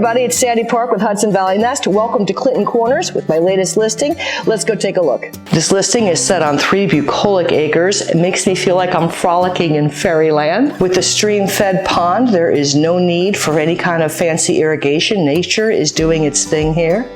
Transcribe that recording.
everybody, it's Sandy Park with Hudson Valley Nest. Welcome to Clinton Corners with my latest listing. Let's go take a look. This listing is set on 3 bucolic acres. It makes me feel like I'm frolicking in fairyland. With the stream-fed pond, there is no need for any kind of fancy irrigation. Nature is doing its thing here.